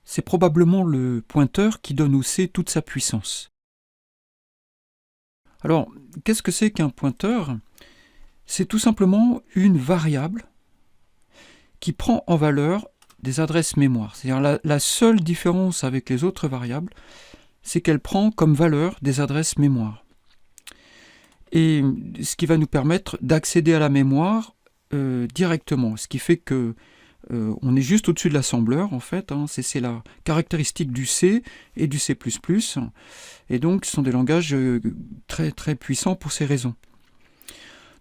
c'est probablement le pointeur qui donne au C toute sa puissance. Alors, qu'est-ce que c'est qu'un pointeur? C'est tout simplement une variable qui prend en valeur des adresses mémoire. C'est-à-dire la seule différence avec les autres variables, c'est qu'elle prend comme valeur des adresses mémoire. Et ce qui va nous permettre d'accéder à la mémoire directement. Ce qui fait que on est juste au-dessus de l'assembleur, en fait. C'est la caractéristique du C et du C++. Et donc, ce sont des langages très, très puissants pour ces raisons.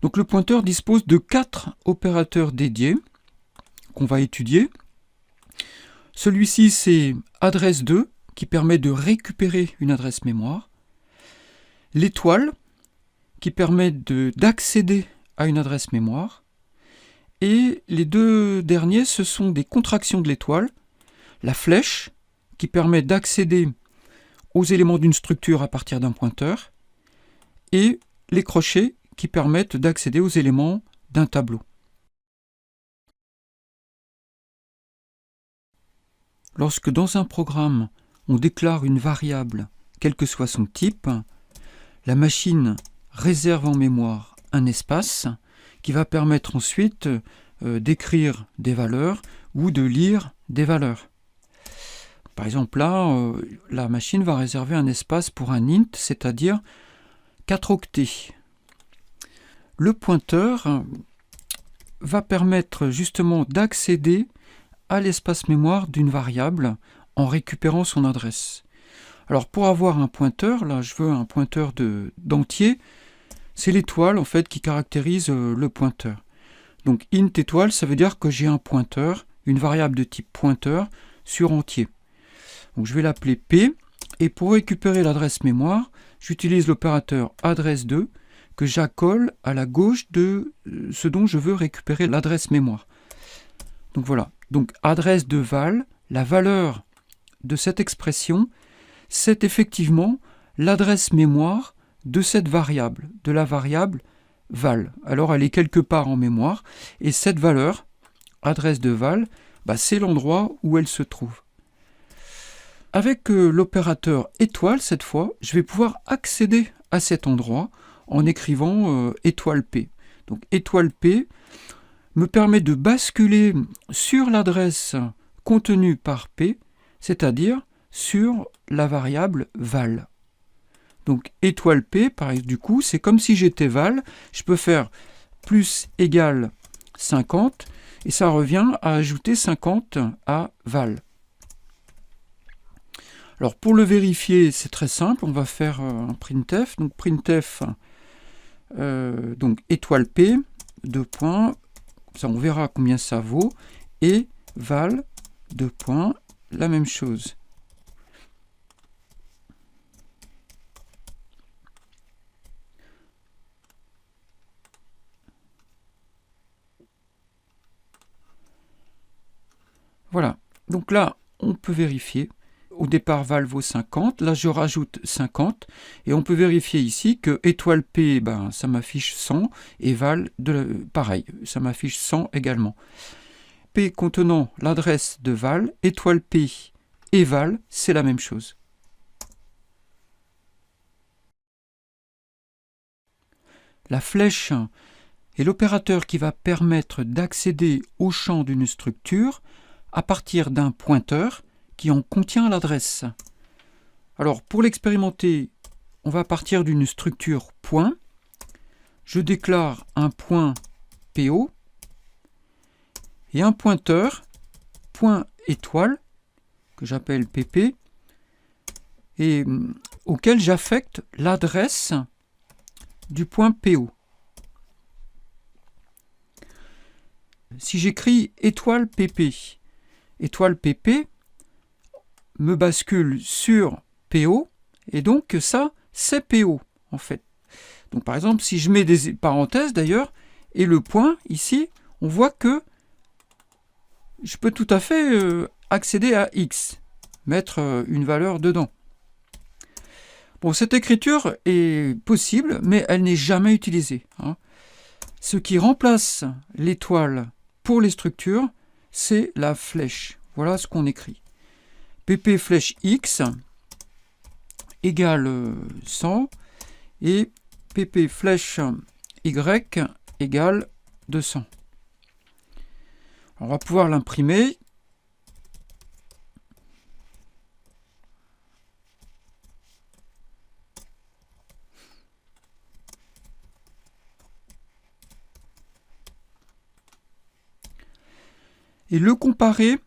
Donc, le pointeur dispose de 4 opérateurs dédiés qu'on va étudier. Celui-ci, c'est adresse 2, qui permet de récupérer une adresse mémoire. L'étoile, qui permet d'accéder à une adresse mémoire. Et les deux derniers, ce sont des contractions de l'étoile. La flèche, qui permet d'accéder aux éléments d'une structure à partir d'un pointeur. Et les crochets, qui permettent d'accéder aux éléments d'un tableau. Lorsque dans un programme, on déclare une variable, quel que soit son type, la machine réserve en mémoire un espace qui va permettre ensuite d'écrire des valeurs ou de lire des valeurs. Par exemple, là, la machine va réserver un espace pour un int, c'est-à-dire 4 octets. Le pointeur va permettre justement d'accéder à l'espace mémoire d'une variable en récupérant son adresse. Alors pour avoir un pointeur, là je veux un pointeur d'entier, c'est l'étoile en fait qui caractérise le pointeur. Donc int étoile, ça veut dire que j'ai un pointeur, une variable de type pointeur sur entier. Donc je vais l'appeler P, et pour récupérer l'adresse mémoire, j'utilise l'opérateur adresse2 que j'accole à la gauche de ce dont je veux récupérer l'adresse mémoire. Donc voilà, donc adresse de val, la valeur de cette expression, c'est effectivement l'adresse mémoire de cette variable, de la variable val. Alors elle est quelque part en mémoire, et cette valeur, adresse de val, c'est l'endroit où elle se trouve. Avec l'opérateur étoile, cette fois, je vais pouvoir accéder à cet endroit en écrivant étoile P. Donc étoile P me permet de basculer sur l'adresse contenue par P, c'est-à-dire sur la variable val. Donc étoile P, du coup, c'est comme si j'étais val, je peux faire plus égale 50, et ça revient à ajouter 50 à val. Alors pour le vérifier, c'est très simple, on va faire un printf. Donc printf, donc étoile P, 2 points, ça on verra combien ça vaut, et val, 2 points, la même chose. Voilà, donc là on peut vérifier. Au départ, val vaut 50. Là, je rajoute 50. Et on peut vérifier ici que étoile P, ça m'affiche 100. Et val, pareil, ça m'affiche 100 également. P contenant l'adresse de val, étoile P et val, c'est la même chose. La flèche est l'opérateur qui va permettre d'accéder au champ d'une structure à partir d'un pointeur qui en contient l'adresse. Alors, pour l'expérimenter, on va partir d'une structure point. Je déclare un point PO et un pointeur point étoile que j'appelle PP et auquel j'affecte l'adresse du point PO. Si j'écris étoile PP me bascule sur PO, et donc ça, c'est PO, en fait. Donc par exemple, si je mets des parenthèses d'ailleurs, et le point, ici, on voit que je peux tout à fait accéder à X, mettre une valeur dedans. Bon, cette écriture est possible, mais elle n'est jamais utilisée. Ce qui remplace l'étoile pour les structures, c'est la flèche. Voilà ce qu'on écrit. pp flèche x égale 100 et pp flèche y égale 200. On va pouvoir l'imprimer. Et le comparer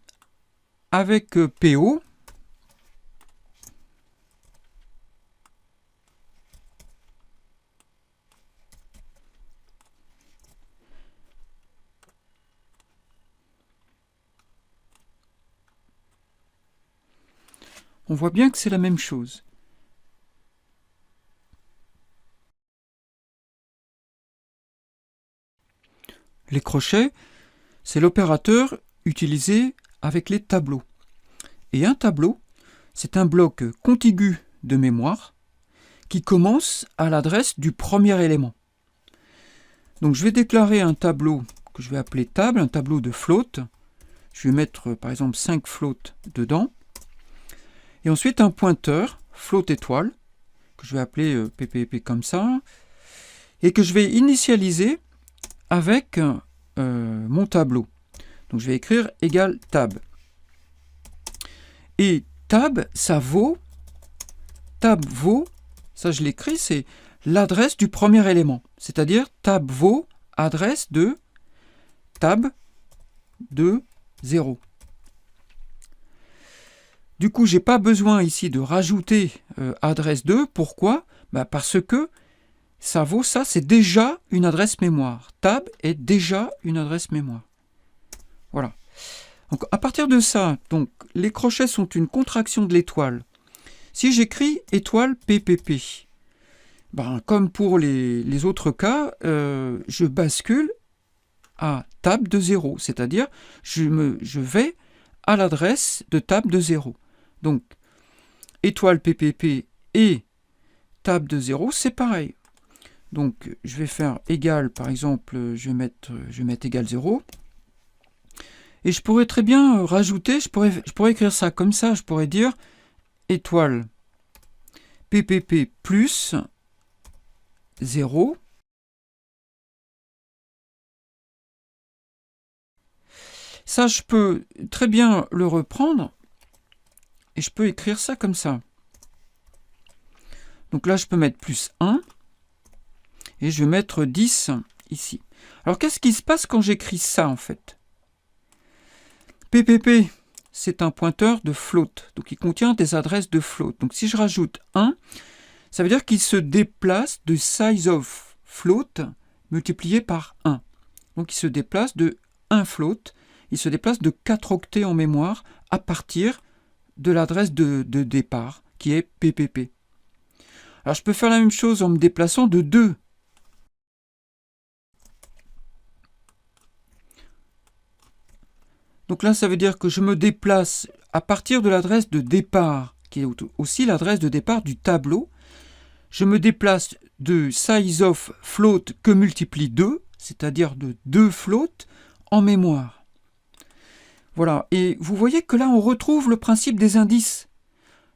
avec PO. On voit bien que c'est la même chose. Les crochets, c'est l'opérateur utilisé avec les tableaux. Et un tableau, c'est un bloc contigu de mémoire qui commence à l'adresse du premier élément. Donc je vais déclarer un tableau que je vais appeler table, un tableau de float. Je vais mettre par exemple 5 floats dedans. Et ensuite un pointeur, float étoile, que je vais appeler ppp comme ça, et que je vais initialiser avec mon tableau. Donc je vais écrire égal tab. Et tab, ça vaut, ça je l'écris, c'est l'adresse du premier élément. C'est-à-dire tab vaut adresse de tab de 0. Du coup, je n'ai pas besoin ici de rajouter adresse 2. Pourquoi? Parce que ça vaut ça, c'est déjà une adresse mémoire. Tab est déjà une adresse mémoire. Voilà. Donc, à partir de ça, donc, les crochets sont une contraction de l'étoile. Si j'écris étoile PPP, comme pour les autres cas, je bascule à tab de 0, c'est-à-dire je vais à l'adresse de tab de 0. Donc, étoile PPP et tab de 0, c'est pareil. Donc, je vais faire égal, par exemple, je vais mettre égal 0. Et je pourrais très bien rajouter, je pourrais écrire ça comme ça, je pourrais dire étoile PPP plus 0. Ça, je peux très bien le reprendre et je peux écrire ça comme ça. Donc là, je peux mettre plus 1 et je vais mettre 10 ici. Alors, qu'est-ce qui se passe quand j'écris ça, en fait? PPP, c'est un pointeur de float, donc il contient des adresses de float. Donc si je rajoute 1, ça veut dire qu'il se déplace de size of float multiplié par 1. Donc il se déplace de 1 float, il se déplace de 4 octets en mémoire à partir de l'adresse de départ, qui est PPP. Alors je peux faire la même chose en me déplaçant de 2. Donc là, ça veut dire que je me déplace à partir de l'adresse de départ, qui est aussi l'adresse de départ du tableau. Je me déplace de size of float que multiplie 2, c'est-à-dire de 2 floats en mémoire. Voilà, et vous voyez que là, on retrouve le principe des indices.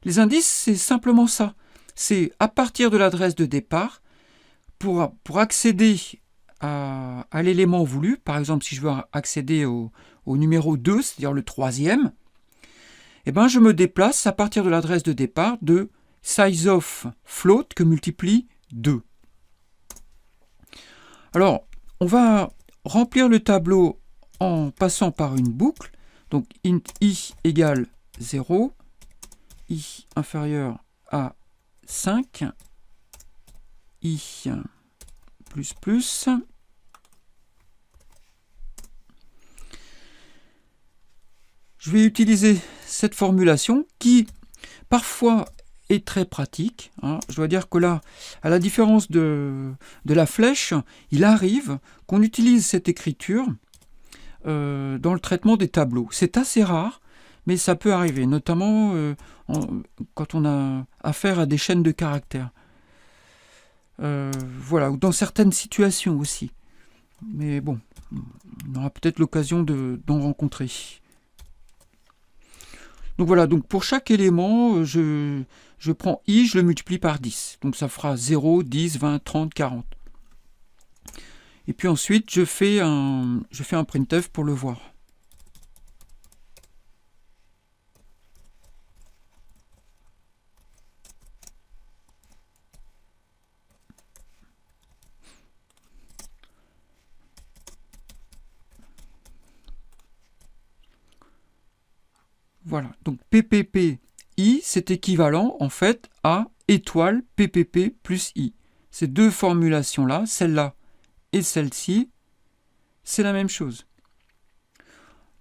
Les indices, c'est simplement ça. C'est à partir de l'adresse de départ, pour accéder à l'élément voulu, par exemple, si je veux accéder au numéro 2, c'est-à-dire le troisième, je me déplace à partir de l'adresse de départ de size of float que multiplie 2. Alors, on va remplir le tableau en passant par une boucle. Donc, int i égale 0, i inférieur à 5, i plus plus. Je vais utiliser cette formulation qui, parfois, est très pratique. Je dois dire que là, à la différence de la flèche, il arrive qu'on utilise cette écriture dans le traitement des tableaux. C'est assez rare, mais ça peut arriver, notamment quand on a affaire à des chaînes de caractères. Voilà, ou dans certaines situations aussi. Mais bon, on aura peut-être l'occasion d'en rencontrer. Donc voilà, donc pour chaque élément, je prends i, je le multiplie par 10. Donc ça fera 0, 10, 20, 30, 40. Et puis ensuite, je fais un printf pour le voir. Voilà, donc PPP I, c'est équivalent en fait à étoile PPP plus I. Ces deux formulations-là, celle-là et celle-ci, c'est la même chose.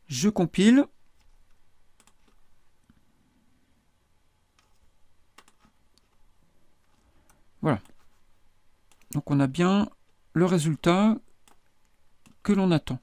Je compile. Voilà. Donc on a bien le résultat que l'on attend.